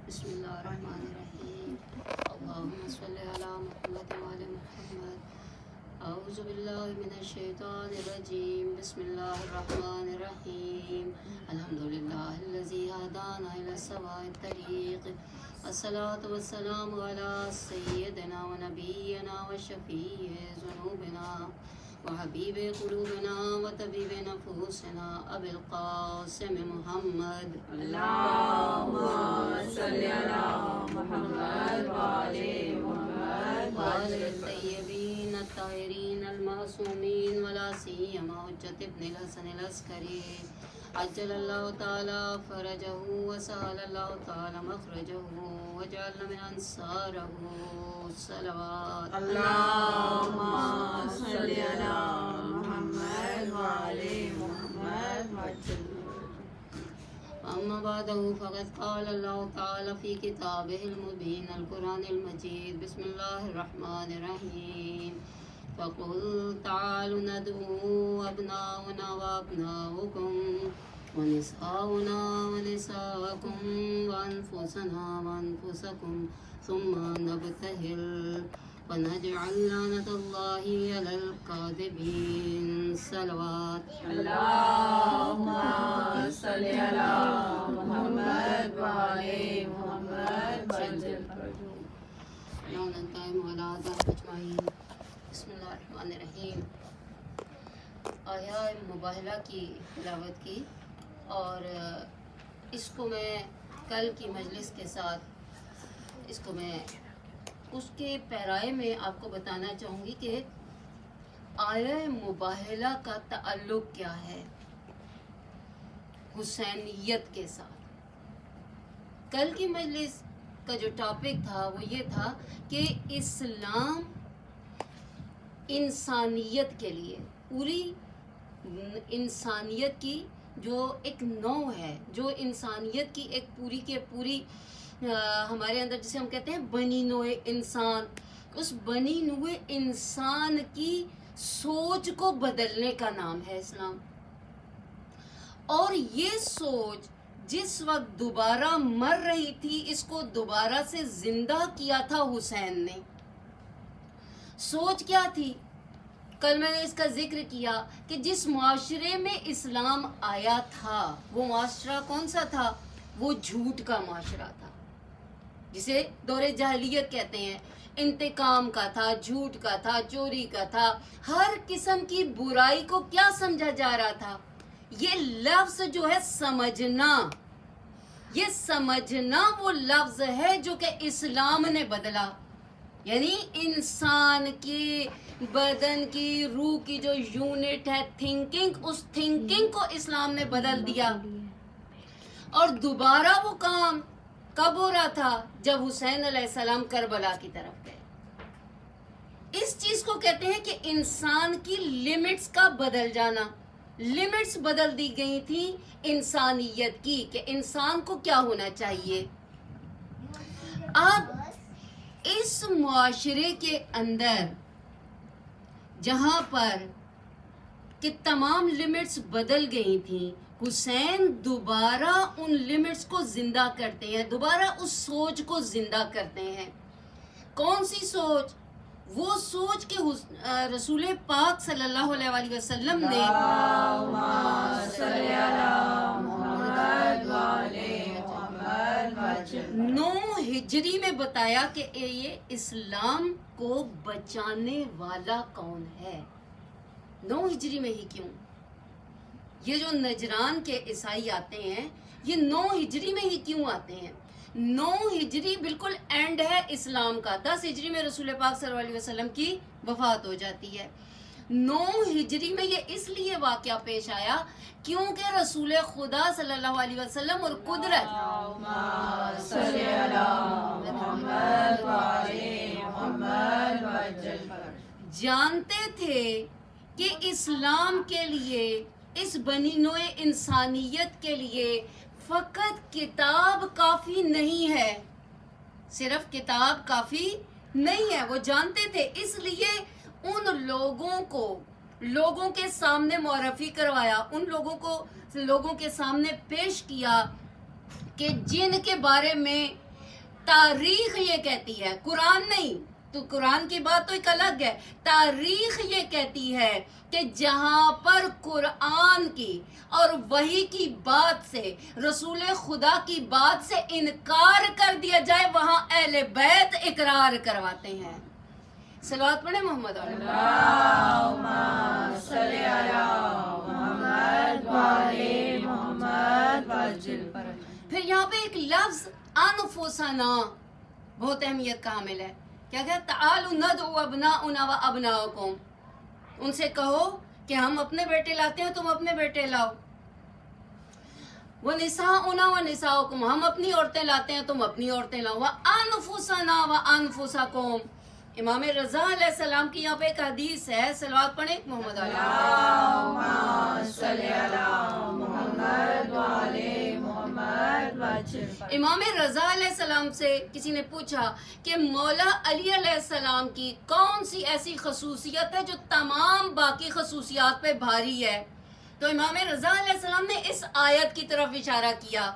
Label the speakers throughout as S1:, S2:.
S1: بسم اللہ الرحمن الرحیم اللہم صلی علی محمد وعلی محمد اعوذ باللہ من الشیطان الرجیم بسم اللہ الرحمن الرحیم الحمدللہ الذی ہدانا الی السواء الطریق الصلاۃ والسلام علی سیدنا و نبینا و شفیع ذنوبنا وحبیب قلوبنا وطبیب نفوسنا ابی القاسم محمد
S2: اللهم صل على محمد وعلى محمد
S1: وعلى الطيبين الطاهرين المعصومين ولا سيما حجة ابن الحسن العسكري عجل الله تعالى فرجه وسهل الله تعالى مخرجه وجعلنا من أنصاره الصلوات
S2: اللهم صل على محمد وعلى محمد وسلم.
S1: أما بعده فقد قال الله تعالى في كتابه المبين القرآن المجيد بسم الله الرحمن الرحيم فقل تعالوا ندعو أبناءنا وأبناءكم ونساءنا ونساءكم وأنفسنا وأنفسكم ثم نبتهل ونجعل لعنة الله على الكاذبين صلوات
S2: اللهم صل على محمد وعلى محمد وسلم.
S1: بسم اللہ الرحمن الرحیم. آیا مباہلہ کی تلاوت کی اور اس کو میں کل کی مجلس کے ساتھ اس کو میں اس کے پیرائے میں آپ کو بتانا چاہوں گی کہ آیا مباہلہ کا تعلق کیا ہے حسینیت کے ساتھ. کل کی مجلس کا جو ٹاپک تھا وہ یہ تھا کہ اسلام انسانیت کے لیے پوری انسانیت کی جو ایک نوع ہے، جو انسانیت کی ایک پوری کے پوری ہمارے اندر جسے ہم کہتے ہیں بنی نوع انسان، اس بنی نوع انسان کی سوچ کو بدلنے کا نام ہے اسلام. اور یہ سوچ جس وقت دوبارہ مر رہی تھی اس کو دوبارہ سے زندہ کیا تھا حسین نے. سوچ کیا تھی؟ کل میں نے اس کا ذکر کیا کہ جس معاشرے میں اسلام آیا تھا وہ معاشرہ کون سا تھا؟ وہ جھوٹ کا معاشرہ تھا، جسے دور جاہلیت کہتے ہیں. انتقام کا تھا، جھوٹ کا تھا، چوری کا تھا، ہر قسم کی برائی کو کیا سمجھا جا رہا تھا؟ یہ لفظ جو ہے سمجھنا، یہ سمجھنا وہ لفظ ہے جو کہ اسلام نے بدلا. یعنی انسان کی بدن کی روح کی جو یونٹ ہے تھنکنگ، اس تھنکنگ کو اسلام نے بدل دیا. اور دوبارہ وہ کام کب ہو رہا تھا؟ جب حسین علیہ السلام کربلا کی طرف گئے. اس چیز کو کہتے ہیں کہ انسان کی لمٹس کا بدل جانا. لمٹس بدل دی گئی تھی انسانیت کی کہ انسان کو کیا ہونا چاہیے. اب اس معاشرے کے اندر جہاں پر کہ تمام لمٹس بدل گئی تھیں، حسین دوبارہ ان لمٹس کو زندہ کرتے ہیں، دوبارہ اس سوچ کو زندہ کرتے ہیں. کون سی سوچ؟ وہ سوچ کہ رسول پاک صلی اللہ علیہ وآلہ وسلم نے
S2: اللهم صل على محمد وعلى محمد وسلم.
S1: 9 ہجری میں بتایا کہ یہ اسلام کو بچانے والا کون ہے. 9 ہجری میں ہی کیوں؟ یہ جو نجران کے عیسائی آتے ہیں یہ 9 ہجری میں ہی کیوں آتے ہیں؟ 9 ہجری بالکل اینڈ ہے اسلام کا. 10 ہجری میں رسول پاک صلی اللہ علیہ وسلم کی وفات ہو جاتی ہے. 9 ہجری میں یہ اس لیے واقعہ پیش آیا کیونکہ رسول خدا صلی اللہ علیہ وسلم اور قدرت
S2: اللهم صل على محمد وعلى محمد وسلم.
S1: جانتے تھے کہ اسلام کے لیے، اس بنی نوع انسانیت کے لیے فقط کتاب کافی نہیں ہے، صرف کتاب کافی نہیں ہے. وہ جانتے تھے، اس لیے ان لوگوں کے سامنے معرفی کروایا، ان لوگوں کے سامنے پیش کیا کہ جن کے بارے میں تاریخ یہ کہتی ہے، قرآن نہیں، تو قرآن کی بات تو ایک الگ ہے، تاریخ یہ کہتی ہے کہ جہاں پر قرآن کی اور وحی کی بات سے، رسول خدا کی بات سے انکار کر دیا جائے، وہاں اہل بیت اقرار کرواتے ہیں۔ صلوات پڑھیں محمد علیہ
S2: اللہم صلی علی محمد وعلی محمد وجل۔
S1: پھر یہاں پہ ایک لفظ انفسنا بہت اہمیت کا حامل ہے۔ کیا کہا؟ تعالوا ندعو ابناءنا و ابناءکم، ان سے کہو کہ ہم اپنے بیٹے لاتے ہیں، تم اپنے بیٹے لاؤ۔ وَنِسَاؤُنَا وَنِسَاؤُكُمْ، ہم اپنی عورتیں لاتے ہیں، تم اپنی عورتیں لاؤ۔ وَأَنفُسَنَا وَأَنفُسَكُمْ، امام رضا علیہ السلام کی یہاں پہ ایک حدیث ہے، صلوات پڑھیں محمد علیہ
S2: اللہم صلی علی محمد وعلی محمد وجل۔
S1: امام رضا علیہ السلام سے کسی نے پوچھا کہ مولا علی علیہ السلام کی کون سی ایسی خصوصیت ہے جو تمام باقی خصوصیات پہ بھاری ہے؟ تو امام رضا علیہ السلام نے اس آیت کی طرف اشارہ کیا،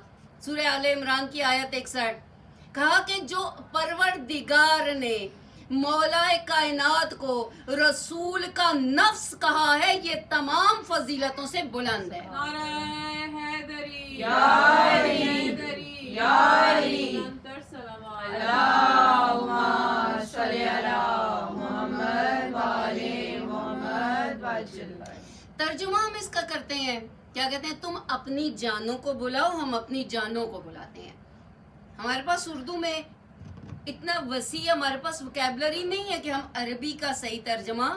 S1: سورہ آل عمران کی آیت 61، کہا کہ جو پروردگار نے مولا کائنات کو رسول کا نفس کہا ہے، یہ تمام فضیلتوں سے بلند ہے۔
S3: نعرہ حیدری،
S2: یا علی، یا علی،
S3: انتر صلوات۔
S2: اللہم صلی علی محمد وعلی محمد وجل۔
S1: ترجمہ ہم اس کا کرتے ہیں، کیا کہتے ہیں؟ تم اپنی جانوں کو بلاؤ، ہم اپنی جانوں کو بلاتے ہیں۔ ہمارے پاس اردو میں اتنا وسیع ہمارے پاس وکیبلری نہیں ہے کہ ہم عربی کا صحیح ترجمہ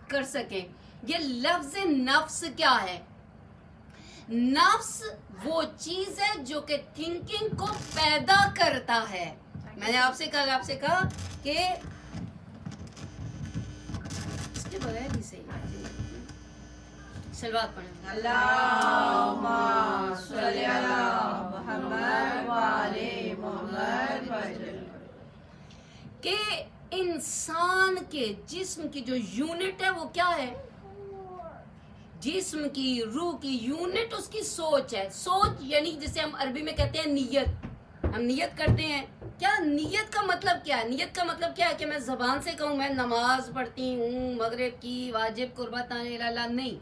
S1: کر سکیں۔ یہ لفظ نفس کیا ہے؟ نفس وہ چیز ہے جو کہ تھنکنگ کو پیدا کرتا ہے۔ میں نے آپ سے کہا کہ اس کے بغیر ہی صحیح ہے۔ صلوات پڑھیں۔
S2: اللہم صلی علی محمد وعلی محمد وجل۔
S1: کہ انسان کے جسم کی جو یونٹ ہے وہ کیا ہے؟ جسم کی، روح کی یونٹ اس کی سوچ ہے۔ سوچ یعنی جسے ہم عربی میں کہتے ہیں نیت، ہم نیت کرتے ہیں۔ کیا نیت کا مطلب کیا ہے؟ نیت کا مطلب کیا ہے کہ میں زبان سے کہوں میں نماز پڑھتی ہوں مغرب کی، واجب قربتان اللہ، نہیں۔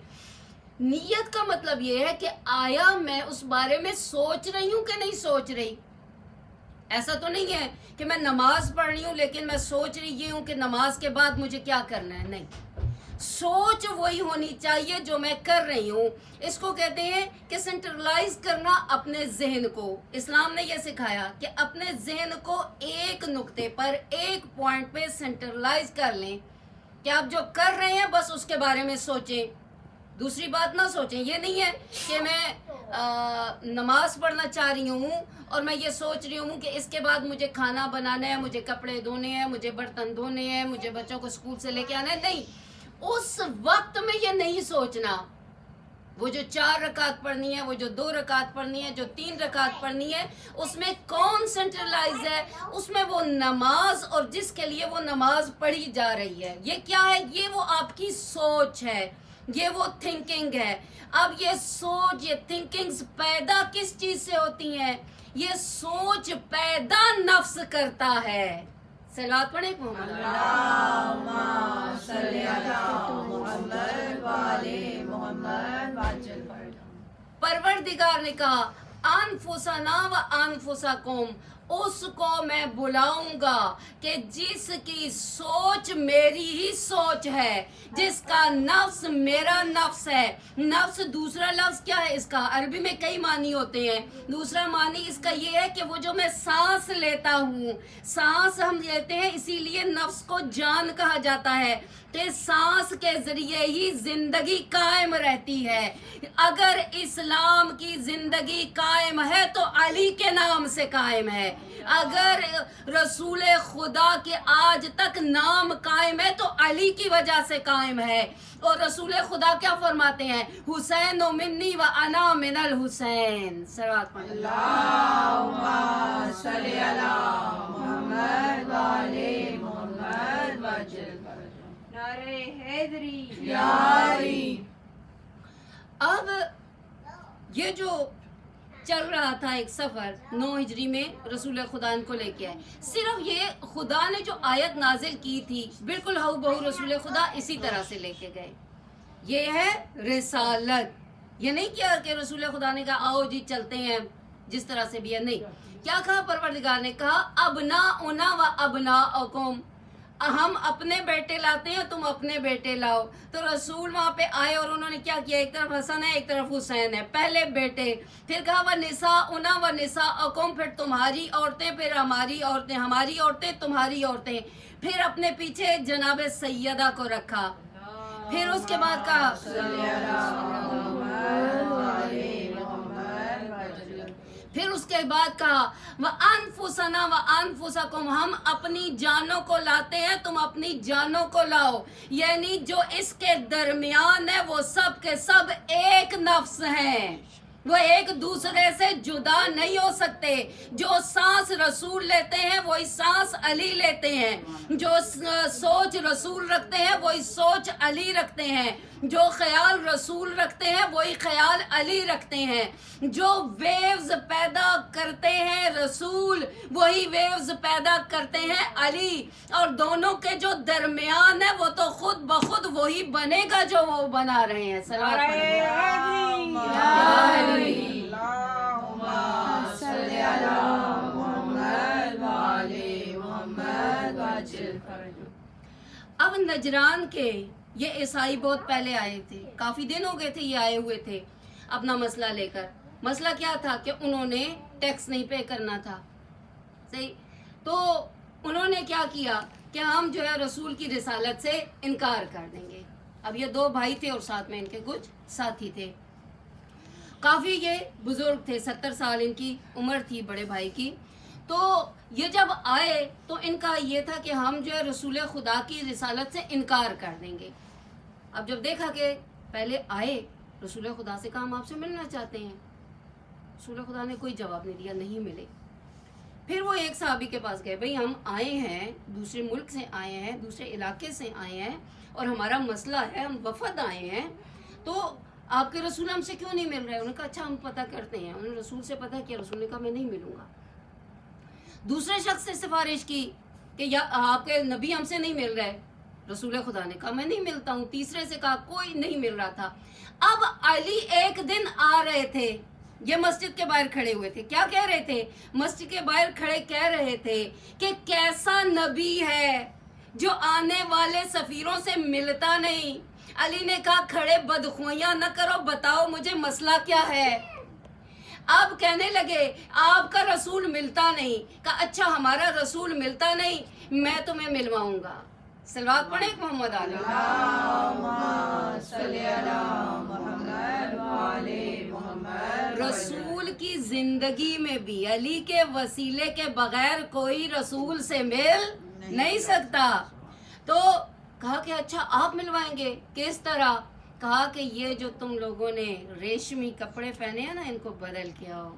S1: نیت کا مطلب یہ ہے کہ آیا میں اس بارے میں سوچ رہی ہوں کہ نہیں سوچ رہی؟ ایسا تو نہیں ہے کہ میں نماز پڑھ رہی ہوں لیکن میں سوچ رہی یہ ہوں کہ نماز کے بعد مجھے کیا کرنا ہے، نہیں۔ سوچ وہی ہونی چاہیے جو میں کر رہی ہوں۔ اس کو کہتے ہیں کہ سینٹرلائز کرنا اپنے ذہن کو۔ اسلام نے یہ سکھایا کہ اپنے ذہن کو ایک نقطے پر، ایک پوائنٹ پہ سینٹرلائز کر لیں کہ آپ جو کر رہے ہیں بس اس کے بارے میں سوچیں، دوسری بات نہ سوچیں۔ یہ نہیں ہے کہ میں نماز پڑھنا چاہ رہی ہوں اور میں یہ سوچ رہی ہوں کہ اس کے بعد مجھے کھانا بنانا ہے، مجھے کپڑے دھونے ہیں، مجھے برتن دھونے ہیں، مجھے بچوں کو اسکول سے لے کے آنا ہے، نہیں۔ اس وقت میں یہ نہیں سوچنا۔ وہ جو 4 رکعت پڑھنی ہے، وہ جو 2 رکعت پڑھنی ہے، جو 3 رکعت پڑھنی ہے، اس میں کون سینٹرلائز ہے؟ اس میں وہ نماز اور جس کے لیے وہ نماز پڑھی جا رہی ہے۔ یہ کیا ہے؟ یہ وہ آپ کی سوچ ہے، یہ وہ تھنکنگ ہے۔ اب یہ سوچ، یہ تھنکنگز پیدا کس چیز سے ہوتی ہیں؟ یہ سوچ پیدا نفس کرتا ہے۔ صلوات پڑھیں محمد۔
S2: اللہم صلی علی محمد وعلی محمد وجل۔
S1: پروردگار نے کہا انفسنا و انفسکم، اس کو میں بلاؤں گا کہ جس کی سوچ میری ہی سوچ ہے، جس کا نفس میرا نفس ہے۔ نفس دوسرا لفظ کیا ہے اس کا؟ عربی میں کئی معنی ہوتے ہیں۔ دوسرا معنی اس کا یہ ہے کہ وہ جو میں سانس لیتا ہوں، سانس ہم لیتے ہیں اسی لیے نفس کو جان کہا جاتا ہے کہ سانس کے ذریعے ہی زندگی قائم رہتی ہے۔ اگر اسلام کی زندگی قائم ہے تو علی کے نام سے قائم ہے۔ اگر رسول خدا کے آج تک نام قائم ہے تو علی کی وجہ سے قائم ہے۔ اور رسول خدا کیا فرماتے ہیں؟ حسین منی و انا من الحسین۔ صلوات پڑھیں۔
S2: اللہم صلی علی محمد وعلی محمد وجل۔
S3: نعرہ حیدری،
S2: یا علی۔
S1: اب یہ جو چل رہا تھا ایک سفر 9 ہجری میں رسول خدا ان کو لے کے آئے. صرف یہ خدا نے جو آیت نازل کی تھی بالکل ہو بہو رسول خدا اسی طرح سے لے کے گئے. یہ ہے رسالت. یہ نہیں کیا کہ رسول خدا نے کہا آؤ جی چلتے ہیں جس طرح سے بھی ہے. نہیں, کیا کہا پروردگار نے؟ کہا ابناؤنا و ابناؤکم, ہم اپنے بیٹے لاتے ہیں تم اپنے بیٹے لاؤ. تو رسول وہاں پہ آئے اور انہوں نے کیا کیا؟ ایک طرف حسن ہے ایک طرف حسین ہے, پہلے بیٹے. پھر کہا وہ نساؤنا و نساؤکم, پھر تمہاری عورتیں پھر ہماری عورتیں, ہماری عورتیں تمہاری عورتیں. پھر اپنے پیچھے جناب سیدہ کو رکھا. پھر اس کے بعد کہا وَأَنفُسَنَا وَأَنفُسَكُمْ, ہم اپنی جانوں کو لاتے ہیں تم اپنی جانوں کو لاؤ. یعنی جو اس کے درمیان ہے وہ سب کے سب ایک نفس ہیں, وہ ایک دوسرے سے جدا نہیں ہو سکتے. جو سانس رسول لیتے ہیں وہی سانس علی لیتے ہیں, جو سوچ رسول رکھتے ہیں وہی سوچ علی رکھتے ہیں, جو خیال رسول رکھتے ہیں وہی خیال علی رکھتے ہیں, جو ویوز پیدا کرتے ہیں رسول وہی ویوز پیدا کرتے ہیں علی. اور دونوں کے جو درمیان ہے وہ تو خود بخود وہی بنے گا جو وہ بنا رہے ہیں. صلوات اب نجران کے یہ عیسائی بہت پہلے آئے تھے, کافی دن ہو گئے تھے یہ آئے ہوئے تھے اپنا مسئلہ لے کر. مسئلہ کیا تھا کہ انہوں نے ٹیکس نہیں پے کرنا تھا. صحیح, تو انہوں نے کیا کیا کہ ہم جو ہے رسول کی رسالت سے انکار کر دیں گے. اب یہ 2 بھائی تھے اور ساتھ میں ان کے کچھ ساتھی تھے. کافی یہ بزرگ تھے, 70 سال ان کی عمر تھی بڑے بھائی کی. تو یہ جب آئے تو ان کا یہ تھا کہ ہم جو ہے رسول خدا کی رسالت سے انکار کر دیں گے. اب جب دیکھا کہ پہلے آئے رسول خدا سے کہا ہم آپ سے ملنا چاہتے ہیں, رسول خدا نے کوئی جواب نہیں دیا, نہیں ملے. پھر وہ ایک صحابی کے پاس گئے, بھئی ہم آئے ہیں دوسرے ملک سے آئے ہیں, دوسرے علاقے سے آئے ہیں اور ہمارا مسئلہ ہے, ہم وفد آئے ہیں, تو آپ کے رسول ہم سے کیوں نہیں مل رہے؟ انہوں نے کہا اچھا ہم پتہ کرتے ہیں. انہوں نے رسول سے پتہ کیا, رسول نے کہا میں نہیں ملوں گا. دوسرے شخص سے سفارش کی کہ یا آپ کے نبی ہم سے نہیں مل رہے, رسول خدا نے کہا میں نہیں ملتا ہوں. تیسرے سے کہا, کوئی نہیں مل رہا تھا. اب علی ایک دن آ رہے تھے, یہ مسجد کے باہر کھڑے ہوئے تھے. کیا کہہ رہے تھے؟ مسجد کے باہر کھڑے کہہ رہے تھے کہ کیسا نبی ہے جو آنے والے سفیروں سے ملتا نہیں. علی نے کہا کھڑے بدخویاں نہ کرو, بتاؤ مجھے مسئلہ کیا ہے. اب کہنے لگے آپ کا رسول ملتا نہیں. کہا اچھا ہمارا رسول ملتا نہیں, میں تمہیں ملواؤں گا. صلوات پڑھیں محمد علیہ. رسول کی زندگی میں بھی علی کے وسیلے کے بغیر کوئی رسول سے مل نہیں سکتا. تو کہا کہ اچھا آپ ملوائیں گے, کس طرح؟ کہا کہ یہ جو تم لوگوں نے ریشمی کپڑے پہنے ہیں نا ان کو بدل کے آؤ,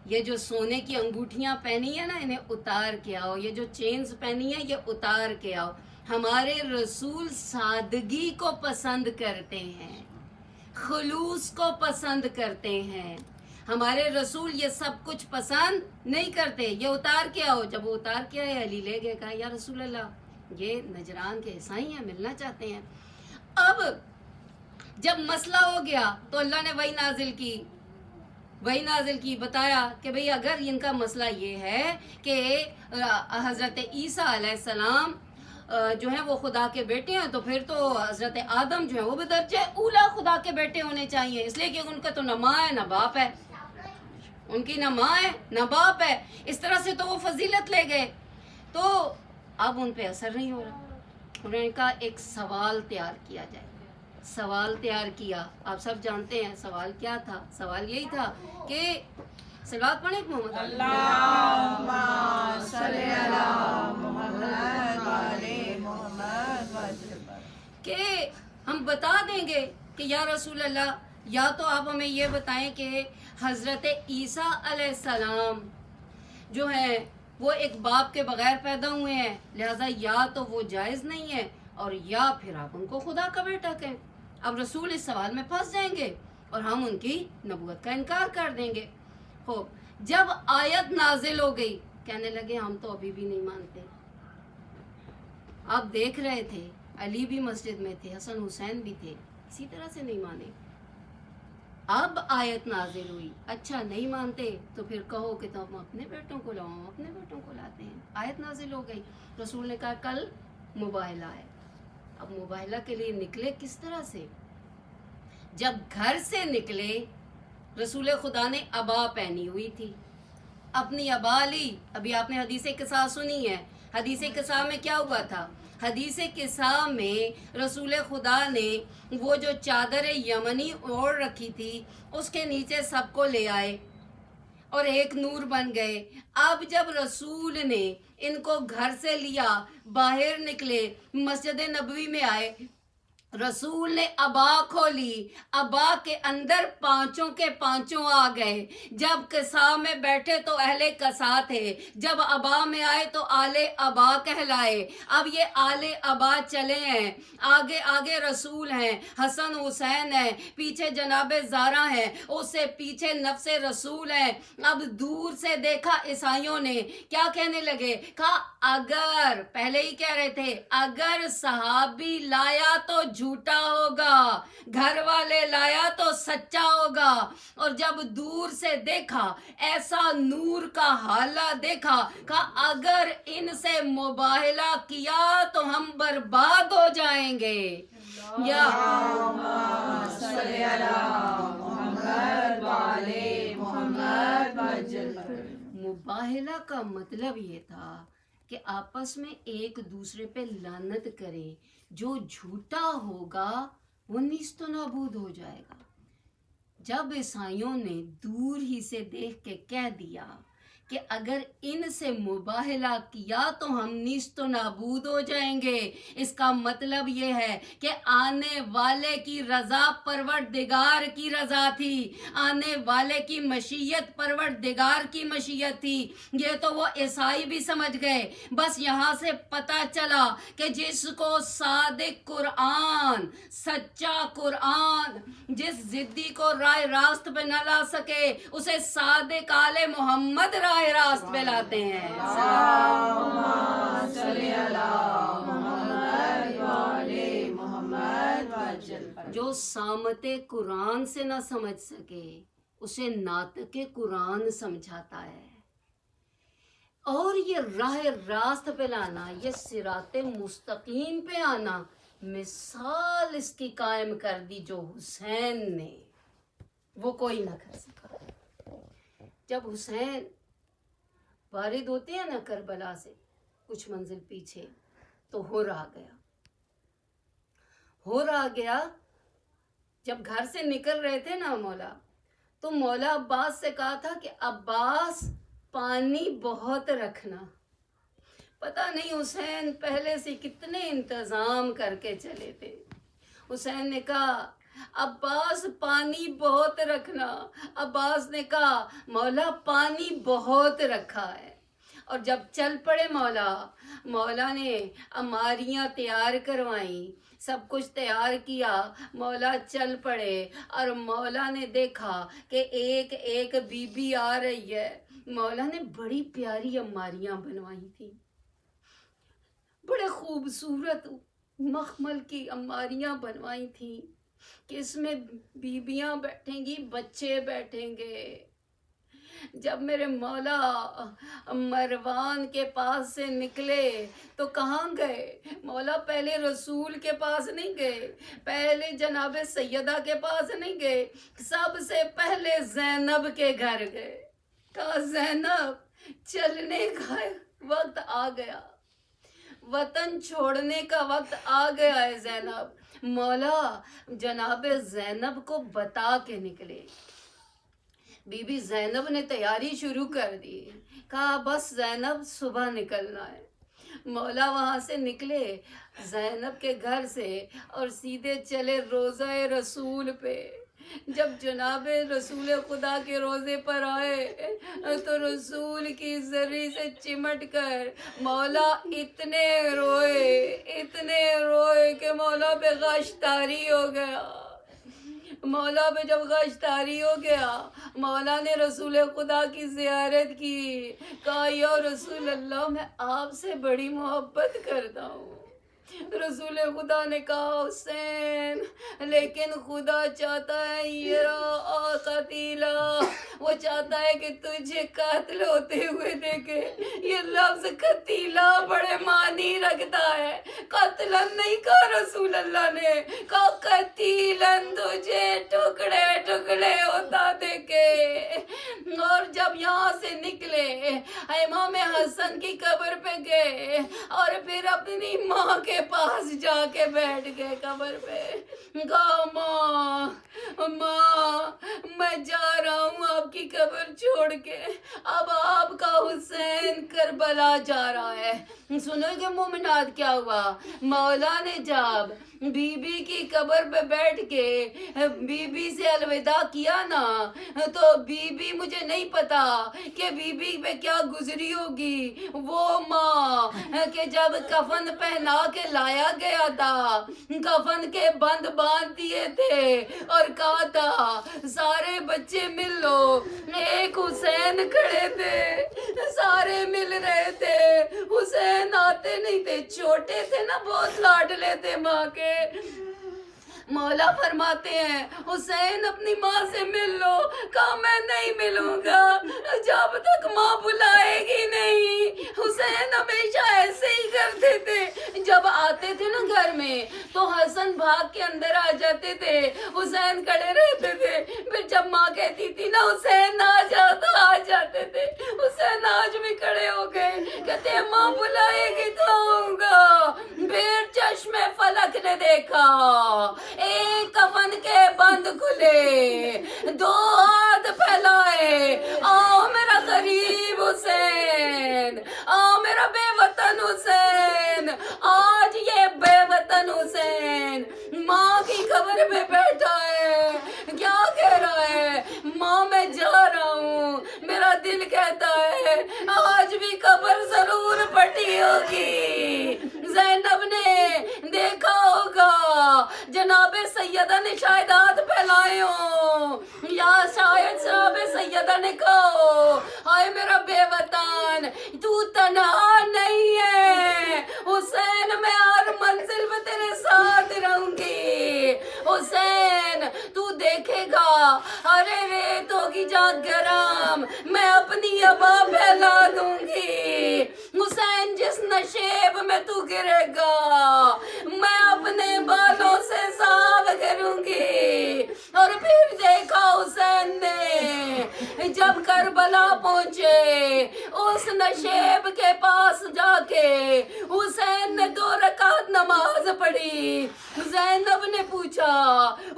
S1: یہ جو سونے کی انگوٹھیاں پہنی ہیں نا انہیں اتار کے آؤ, یہ جو چینز پہنی ہیں یہ اتار کے آؤ. ہمارے رسول سادگی کو پسند کرتے ہیں, خلوص کو پسند کرتے ہیں. ہمارے رسول یہ سب کچھ پسند نہیں کرتے, یہ اتار کے آؤ. جب وہ اتار کے آئے علی لے گئے, کہا یا رسول اللہ یہ نجران کے عیسائی ہیں, ملنا چاہتے ہیں. اب جب مسئلہ ہو گیا تو اللہ نے وہی نازل کی بتایا کہ بھئی اگر ان کا مسئلہ یہ ہے کہ حضرت عیسیٰ علیہ السلام جو ہیں وہ خدا کے بیٹے ہیں, تو پھر تو حضرت آدم جو ہیں وہ بھی درجہ اولا خدا کے بیٹے ہونے چاہیے, اس لیے کہ ان کا تو نہ ماں ہے نہ باپ ہے, ان کی نہ ماں ہے نہ باپ ہے. اس طرح سے تو وہ فضیلت لے گئے. تو اب ان پہ اثر نہیں ہو رہا. انہوں نے کہا ایک سوال تیار کیا جائے. سوال تیار کیا, آپ سب جانتے ہیں سوال کیا تھا. سوال یہی تھا کہ صلوات پڑھیں محمد
S2: اللہم صلی علی محمد وعلی محمد,
S1: کہ ہم بتا دیں گے کہ یا رسول اللہ یا تو آپ ہمیں یہ بتائیں کہ حضرت عیسیٰ علیہ السلام جو ہیں وہ ایک باپ کے بغیر پیدا ہوئے ہیں, لہٰذا یا تو وہ جائز نہیں ہے, اور یا پھر آپ ان کو خدا کا بیٹا کہیں. اب رسول اس سوال میں پھنس جائیں گے اور ہم ان کی نبوت کا انکار کر دیں گے. خوب جب آیت نازل ہو گئی کہنے لگے ہم تو ابھی بھی نہیں مانتے. آپ دیکھ رہے تھے علی بھی مسجد میں تھے, حسن حسین بھی تھے, اسی طرح سے نہیں مانے. اب آیت نازل ہوئی, اچھا نہیں مانتے تو پھر کہو کہ تم اپنے بیٹوں کو لاؤ, ہم اپنے بیٹوں کو لاتے ہیں. آیت نازل ہو گئی, رسول نے کہا کل مباہلہ ہے. اب مباہلہ کے لیے نکلے کس طرح سے؟ جب گھر سے نکلے رسول خدا نے عبا پہنی ہوئی تھی, اپنی عبا لی. ابھی آپ نے حدیث قصہ سنی ہے, حدیث قصہ میں کیا ہوا تھا؟ حدیث قصہ میں رسول خدا نے وہ جو چادر یمنی اوڑھ رکھی تھی اس کے نیچے سب کو لے آئے اور ایک نور بن گئے. اب جب رسول نے ان کو گھر سے لیا, باہر نکلے, مسجد نبوی میں آئے, رسول نے عبا کھولی, عبا کے اندر پانچوں کے پانچوں آ گئے. جب قصا میں بیٹھے تو اہل قصا تھے, جب عبا میں آئے تو آل عبا کہلائے. اب یہ آل عبا چلے ہیں, آگے آگے رسول ہیں, حسن حسین ہیں, پیچھے جناب زارا ہیں, اس سے پیچھے نفس رسول ہیں. اب دور سے دیکھا عیسائیوں نے, کیا کہنے لگے؟ کہا اگر, پہلے ہی کہہ رہے تھے اگر صحابی لایا تو جھوٹا ہوگا, گھر والے لایا تو سچا ہوگا. اور جب دور سے دیکھا ایسا نور کا حالہ دیکھا, کہا اگر ان سے مباہلہ کیا تو ہم برباد ہو جائیں گے. یا
S2: صلی علی محمد والے محمد وجل.
S1: مباہلہ کا مطلب یہ تھا کہ آپس میں ایک دوسرے پہ لعنت کریں, جو جھوٹا ہوگا وہ نیست و نابود ہو جائے گا. جب عیسائیوں نے دور ہی سے دیکھ کے کہہ دیا کہ اگر ان سے مباہلہ کیا تو ہم نیست و نابود ہو جائیں گے, اس کا مطلب یہ ہے کہ آنے والے کی رضا پروردگار کی رضا تھی, آنے والے کی مشیت پروردگار کی مشیت تھی. یہ تو وہ عیسائی بھی سمجھ گئے. بس یہاں سے پتہ چلا کہ جس کو صادق قرآن, سچا قرآن, جس ضدی کو راہ راست پہ نہ لا سکے اسے صادق آل محمد راہ راست پہ لاتے ہیں.
S2: صلی علی محمد والے محمد وجل.
S1: جو سامت قرآن سے نہ سمجھ سکے اسے ناطق قرآن سمجھاتا ہے. اور یہ راہ راست پہ لانا, یہ صراط مستقیم پہ آنا, مثال اس کی قائم کر دی جو حسین نے, وہ کوئی نہ کر سکا. جب حسین وارد ہوتے ہیں نا کربلا سے کچھ منزل پیچھے, تو ہور آ گیا. جب گھر سے نکل رہے تھے نا مولا, تو مولا عباس سے کہا تھا کہ عباس پانی بہت رکھنا. پتہ نہیں حسین پہلے سے کتنے انتظام کر کے چلے تھے. حسین نے کہا عباس پانی بہت رکھنا. عباس نے کہا مولا پانی بہت رکھا ہے. اور جب چل پڑے مولا نے اماریاں تیار کروائیں, سب کچھ تیار کیا, مولا چل پڑے. اور مولا نے دیکھا کہ ایک ایک بی بی آ رہی ہے. مولا نے بڑی پیاری اماریاں بنوائی تھیں, بڑے خوبصورت مخمل کی اماریاں بنوائی تھیں کہ اس میں بیبیاں بیٹھیں گی, بچے بیٹھیں گے. جب میرے مولا مروان کے پاس سے نکلے تو کہاں گئے مولا؟ پہلے رسول کے پاس نہیں گئے, پہلے جناب سیدہ کے پاس نہیں گئے, سب سے پہلے زینب کے گھر گئے. کہا زینب چلنے کا وقت آ گیا, وطن چھوڑنے کا وقت آ گیا ہے زینب. مولا جناب زینب کو بتا کے نکلے. بی بی زینب نے تیاری شروع کر دی. کہا بس زینب صبح نکلنا ہے. مولا وہاں سے نکلے زینب کے گھر سے اور سیدھے چلے روضہ رسول پہ. جب جناب رسول خدا کے روزے پر آئے تو رسول کی زری سے چمٹ کر مولا اتنے روئے کہ مولا پہ غش طاری ہو گیا. مولا پہ جب غش طاری ہو گیا، مولا نے رسول خدا کی زیارت کی، کہا یا رسول اللہ میں آپ سے بڑی محبت کرتا ہوں۔ رسول خدا نے کہا حسین لیکن خدا چاہتا ہے یہ قتیلا، وہ چاہتا ہے کہ تجھے قتل ہوتے ہوئے دیکھے۔ یہ لفظ قتیلا بڑے معنی رکھتا ہے، قتلن نہیں کہا رسول اللہ نے، کہا قتیلن تجھے ٹکڑے ٹکڑے ہوتا دیکھے۔ اور جب یہاں سے نکلے امام حسن کی قبر پہ گئے اور پھر اپنی ماں کے پاس جا کے بیٹھ گئے قبر پہ، کہا ماں میں جا رہا ہوں آپ کی قبر چھوڑ کے، اب آپ کا حسین کربلا جا رہا ہے۔ سنو گے مومنات کیا ہوا؟ مولا نے جب بی بی کی قبر پہ بیٹھ کے بی بی سے الوداع کیا نا، تو بی بی مجھے نہیں پتا کہ بی بی پہ کیا گزری ہوگی وہ ماں کہ جب کفن پہنا کے لایا گیا تھا، کفن کے بند باندھ دیے تھے اور کہا تھا سارے بچے مل لو، ایک حسین کھڑے تھے، سارے مل رہے تھے، حسین آتے نہیں تھے، چھوٹے تھے نا، بہت لاڈلے تھے ماں کے۔ مولا فرماتے ہیں حسین اپنی ماں سے مل لو، کہا میں نہیں ملوں گا جب تک ماں بلائے گی نہیں۔ حسین ہمیشہ ایسے ہی کرتے تھے، جب آتے تھے نا گھر میں تو حسن بھاگ کے اندر آ جاتے تھے، حسین کھڑے رہتے تھے، پھر جب ماں کہتی تھی نا حسین آ جا تو آ جاتے تھے۔ حسین آج بھی کھڑے ہو گئے، کہتے ہیں ماں بلائے گی تو آؤں گا۔ پھر چشم فلک نے دیکھا، ایک کفن کے بند کھلے، دو ہاتھ پھیلائے، آؤ میرا غریب حسین، آؤ میرا بے وطن حسین۔ آج یہ بے وطن حسین ماں کی قبر پہ بیٹھا ہے، کیا کہہ رہا ہے؟ ماں میں جا رہا ہوں، میرا دل کہتا ہے آج بھی قبر ضرور پٹی ہوگی۔ زینب نے دیکھا ہوگا، جناب سیدہ نے شاید ہاتھ پھیلائے ہوں، یا شاید جناب سیدہ نے کہا ہو ہائے میرا بے وطن تو تنہا نہیں ہے حسین، میں ہر منزل میں تیرے ساتھ رہوں گی۔ حسین تو دیکھے گا ارے ریت ہوگی جہاں گرم، میں اپنی ابا پھیلا دوں گی۔ حسین جس نشیب میں تو گرے گا میں اپنے بالوں سے صاف کروں گی۔ اور پھر دیکھا حسین نے جب کربلا پہنچے، اس نشیب کے پاس جا کے حسین نے 2 رکعت نماز پڑھی۔ زینب نے پوچھا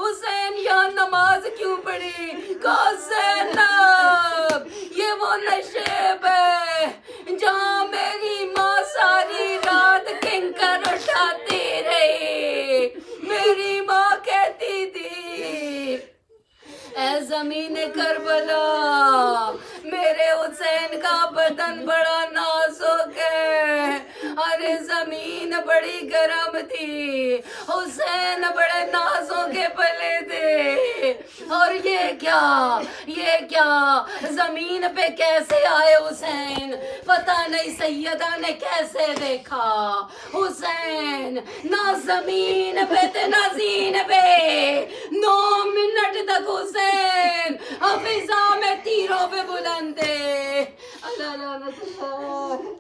S1: حسین یہاں نماز کیوں پڑھی؟ کہا زینب یہ وہ نشیب ہے جہاں میری ماں ساری رات کنکر اٹھاتی رہی۔ میری ماں کہتی تھی اے زمین کربلا میرے حسین کا بدن بڑا نازک ہے، ارے زمین بڑی گرم تھی، حسین بڑے نازوں کے پلے تھے، اور یہ کیا زمین پہ کیسے آئے حسین؟ پتہ نہیں سیدہ نے کیسے دیکھا حسین نہ زمین پہ تھے نہ زین پہ۔ 9 منٹ تک حسین فضا میں تیروں پہ بلند تھے۔ اللہ لعنت اللہ۔